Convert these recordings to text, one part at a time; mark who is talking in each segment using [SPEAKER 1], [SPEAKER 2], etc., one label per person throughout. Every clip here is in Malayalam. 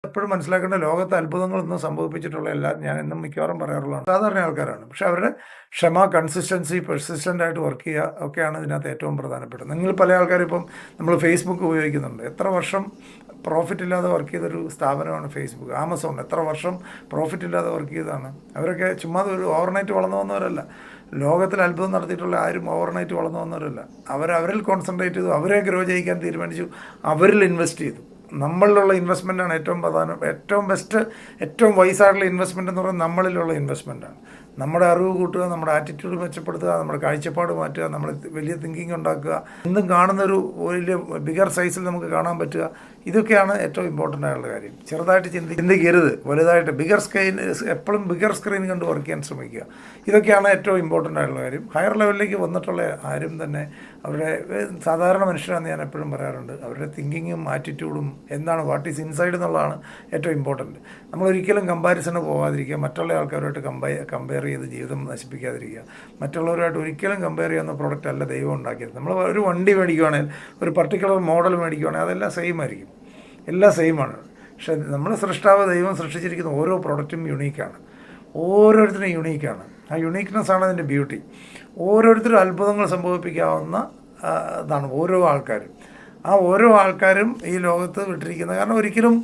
[SPEAKER 1] എപ്പോഴും മനസ്സിലാക്കേണ്ട ലോകത്ത് അത്ഭുതങ്ങളൊന്നും സംഭവിപ്പിച്ചിട്ടുള്ള എല്ലാം ഞാൻ എന്നും മിക്കവാറും പറയാറുള്ളതാണ് സാധാരണ ആൾക്കാരാണ്. പക്ഷെ അവരുടെ ക്ഷമ, കൺസിസ്റ്റൻസി, പെർസിസ്റ്റൻ്റ് ആയിട്ട് വർക്ക് ചെയ്യുക ഒക്കെയാണ് ഇതിനകത്ത് ഏറ്റവും പ്രധാനപ്പെട്ടത്. നിങ്ങൾ പല ആൾക്കാരും ഇപ്പം നമ്മൾ ഫേസ്ബുക്ക് ഉപയോഗിക്കുന്നുണ്ട്. എത്ര വർഷം പ്രോഫിറ്റ് ഇല്ലാതെ വർക്ക് ചെയ്തൊരു സ്ഥാപനമാണ് ഫേസ്ബുക്ക്. ആമസോൺ എത്ര വർഷം പ്രോഫിറ്റ് ഇല്ലാതെ വർക്ക് ചെയ്തതാണ്. അവരൊക്കെ ചുമ്മാ ഒരു ഓവർനൈറ്റ് വളർന്നു വന്നവരല്ല. ലോകത്തിൽ അത്ഭുതം നടത്തിയിട്ടുള്ള ആരും ഓവർനൈറ്റ് വളർന്നു വന്നവരല്ല. അവരിൽ കോൺസെൻട്രേറ്റ് ചെയ്തു, അവരെ ഗ്രോ ചെയ്യിക്കാൻ തീരുമാനിച്ചു, അവരിൽ ഇൻവെസ്റ്റ് ചെയ്തു. നമ്മളിലുള്ള ഇൻവെസ്റ്റ്മെൻറ്റാണ് ഏറ്റവും പ്രധാനം, ഏറ്റവും ബെസ്റ്റ്, ഏറ്റവും വൈസായിട്ടുള്ള ഇൻവെസ്റ്റ്മെൻറ്റ് എന്ന് പറയുന്നത് നമ്മളിലുള്ള ഇൻവെസ്റ്റ്മെൻറ്റാണ്. നമ്മുടെ അറിവ് കൂട്ടുക, നമ്മുടെ ആറ്റിറ്റ്യൂഡ് മെച്ചപ്പെടുത്തുക, നമ്മുടെ കാഴ്ചപ്പാട് മാറ്റുക, നമ്മൾ വലിയ തിങ്കിങ് ഉണ്ടാക്കുക, എന്തും കാണുന്നൊരു വലിയ ബിഗർ സൈസിൽ നമുക്ക് കാണാൻ പറ്റുക. ഇതൊക്കെയാണ് ഏറ്റവും ഇമ്പോർട്ടൻ്റ് ആയിട്ടുള്ള കാര്യം. ചെറുതായിട്ട് ചിന്തിക്കരുത്, വലുതായിട്ട് ബിഗർ സ്ക്രീൻ, എപ്പോഴും ബിഗർ സ്ക്രീൻ കണ്ട് വർക്ക് ചെയ്യാൻ ശ്രമിക്കുക. ഇതൊക്കെയാണ് ഏറ്റവും ഇമ്പോർട്ടൻ്റ് ആയിട്ടുള്ള കാര്യം. ഹയർ ലെവലിലേക്ക് വന്നിട്ടുള്ള ആരും തന്നെ അവരുടെ സാധാരണ മനുഷ്യരാണെന്ന് ഞാൻ എപ്പോഴും പറയാറുണ്ട്. അവരുടെ തിങ്കിങ്ങും ആറ്റിറ്റ്യൂഡും എന്താണ്, വാട്ട് ഈസ് ഇൻസൈഡ് എന്നുള്ളതാണ് ഏറ്റവും ഇമ്പോർട്ടൻറ്റ്. നമ്മളൊരിക്കലും കമ്പാരിസണ് പോകാതിരിക്കുക, മറ്റുള്ള ആൾക്കാരുമായിട്ട് കമ്പയർ ചെയ്ത് ജീവിതം നശിപ്പിക്കാതിരിക്കുക. മറ്റുള്ളവരുമായിട്ട് ഒരിക്കലും കമ്പയർ ചെയ്യുന്ന പ്രോഡക്റ്റ് അല്ല ദൈവം ഉണ്ടാക്കിയത്. നമ്മൾ ഒരു വണ്ടി മേടിക്കുകയാണെങ്കിൽ, ഒരു പർട്ടിക്കുലർ മോഡൽ മേടിക്കുകയാണെങ്കിൽ അതെല്ലാം സെയിം ആയിരിക്കും, എല്ലാം സെയിമാണ്. പക്ഷേ നമ്മൾ സൃഷ്ടാവ് ദൈവം സൃഷ്ടിച്ചിരിക്കുന്ന ഓരോ പ്രോഡക്റ്റും യുണീക്കാണ്, ഓരോരുത്തരും യുണീക്കാണ്. ആ യുണീക്ക്നെസ്സാണ് അതിൻ്റെ ബ്യൂട്ടി. ഓരോരുത്തരും അത്ഭുതങ്ങൾ സംഭവിപ്പിക്കാവുന്ന ഇതാണ് ഓരോ ആൾക്കാരും. ആ ഓരോ ആൾക്കാരും ഈ ലോകത്ത് വിട്ടിരിക്കുന്നത്. കാരണം ഒരിക്കലും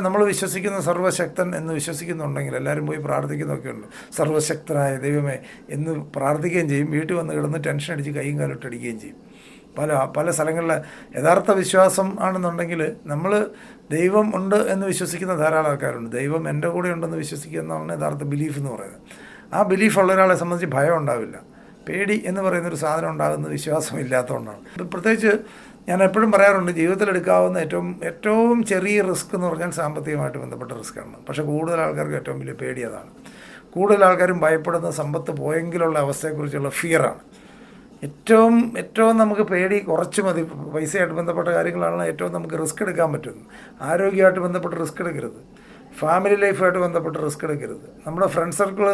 [SPEAKER 1] നമ്മൾ വിശ്വസിക്കുന്ന സർവ്വശക്തൻ എന്ന് വിശ്വസിക്കുന്നുണ്ടെങ്കിൽ എല്ലാവരും പോയി പ്രാർത്ഥിക്കുന്നൊക്കെ ഉണ്ട്. സർവ്വശക്തനായ ദൈവമേ എന്ന് പ്രാർത്ഥിക്കുകയും ചെയ്യും. വീട്ടിൽ വന്ന് കിടന്ന് ടെൻഷൻ അടിച്ച് കൈയും കാലിട്ടടിക്കുകയും ചെയ്യും. പല സ്ഥലങ്ങളിൽ യഥാർത്ഥ വിശ്വാസം ആണെന്നുണ്ടെങ്കിൽ നമ്മൾ ദൈവം ഉണ്ട് എന്ന് വിശ്വസിക്കുന്ന ധാരാളം ആൾക്കാരുണ്ട്. ദൈവം എൻ്റെ കൂടെ ഉണ്ടെന്ന് വിശ്വസിക്കുന്നതാണ് യഥാർത്ഥ ബിലീഫ് എന്ന് പറയുന്നത്. ആ ബിലീഫുള്ള ഒരാളെ സംബന്ധിച്ച് ഭയം ഉണ്ടാവില്ല. പേടി എന്ന് പറയുന്നൊരു സാധനം ഉണ്ടാകുന്നത് വിശ്വാസം ഇല്ലാത്തതുകൊണ്ടാണ്. പ്രത്യേകിച്ച് ഞാൻ എപ്പോഴും പറയാറുണ്ട്, ജീവിതത്തിൽ എടുക്കാവുന്ന ഏറ്റവും ചെറിയ റിസ്ക് എന്ന് പറഞ്ഞാൽ സാമ്പത്തികമായിട്ട് ബന്ധപ്പെട്ട റിസ്ക്കാണ്. പക്ഷേ കൂടുതൽ ആൾക്കാർക്ക് ഏറ്റവും വലിയ പേടി അതാണ്. കൂടുതൽ ആൾക്കാരും ഭയപ്പെടുന്ന സമ്പത്ത് പോയെങ്കിലുള്ള അവസ്ഥയെക്കുറിച്ചുള്ള ഫിയറാണ്. ഏറ്റവും നമുക്ക് പേടി കുറച്ച് മതി. പൈസയായിട്ട് ബന്ധപ്പെട്ട കാര്യങ്ങളാണ് ഏറ്റവും നമുക്ക് റിസ്ക് എടുക്കാൻ പറ്റുന്നത്. ആരോഗ്യമായിട്ട് ബന്ധപ്പെട്ട് റിസ്ക് എടുക്കരുത്, ഫാമിലി ലൈഫായിട്ട് ബന്ധപ്പെട്ട് റിസ്ക് എടുക്കരുത്, നമ്മുടെ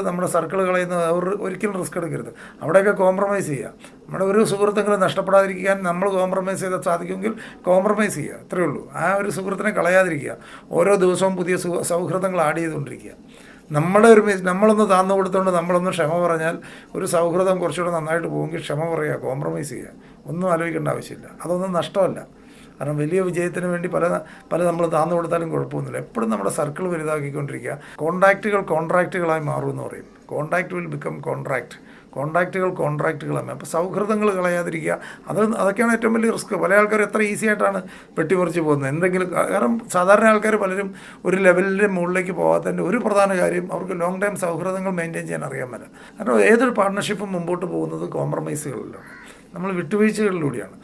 [SPEAKER 1] നമ്മുടെ സർക്കിൾ കളയുന്ന ഒരിക്കലും റിസ്ക് എടുക്കരുത്. അവിടെയൊക്കെ കോംപ്രമൈസ് ചെയ്യുക. നമ്മുടെ ഒരു സുഹൃത്തെങ്കിലും നഷ്ടപ്പെടാതിരിക്കാൻ നമ്മൾ കോംപ്രമൈസ് ചെയ്താൽ സാധിക്കുമെങ്കിൽ കോംപ്രമൈസ് ചെയ്യുക, അത്രയേ ഉള്ളൂ. ആ ഒരു സുഹൃത്തിനെ കളയാതിരിക്കുക. ഓരോ ദിവസവും പുതിയ സൗഹൃദങ്ങൾ ആഡ് ചെയ്തുകൊണ്ടിരിക്കുക. നമ്മളൊന്ന് താന്നു കൊടുത്തുകൊണ്ട് നമ്മളൊന്ന് ക്ഷമ പറഞ്ഞാൽ ഒരു സൗഹൃദം കുറച്ചുകൂടെ നന്നായിട്ട് പോകുമെങ്കിൽ ക്ഷമ പറയുക, കോംപ്രമൈസ് ചെയ്യുക. ഒന്നും ആലോചിക്കേണ്ട ആവശ്യമില്ല. അതൊന്നും നഷ്ടമല്ല. കാരണം വലിയ വിജയത്തിന് വേണ്ടി പല നമ്മൾ താന്നു കൊടുത്താലും കുഴപ്പമൊന്നുമില്ല. എപ്പോഴും നമ്മുടെ സർക്കിൾ വലുതാക്കിക്കൊണ്ടിരിക്കുക. കോൺട്രാക്റ്റുകളായി മാറുമെന്ന് പറയും. കോൺട്രാക്റ്റ് വിൽ ബിക്കം കോൺട്രാക്റ്റുകളാണ്. അപ്പോൾ സൗഹൃദങ്ങൾ കളയാതിരിക്കുക. അതൊക്കെയാണ് ഏറ്റവും വലിയ റിസ്ക്. പല ആൾക്കാരും എത്ര ഈസി ആയിട്ടാണ് വെട്ടിമുറിച്ച് പോകുന്നത്. കാരണം സാധാരണ ആൾക്കാർ പലരും ഒരു ലെവലിൻ്റെ മുകളിലേക്ക് പോകാത്തതിൻ്റെ ഒരു പ്രധാന കാര്യം അവർക്ക് ലോങ് ടൈം സൗഹൃദങ്ങൾ മെയിൻറ്റെയിൻ ചെയ്യാൻ അറിയാൻ പറ്റില്ല. കാരണം ഏതൊരു പാർട്ട്ണർഷിപ്പും മുമ്പോട്ട് പോകുന്നത് കോംപ്രമൈസുകളിലാണ്, നമ്മൾ വിട്ടുവീഴ്ചകളിലൂടെയാണ്.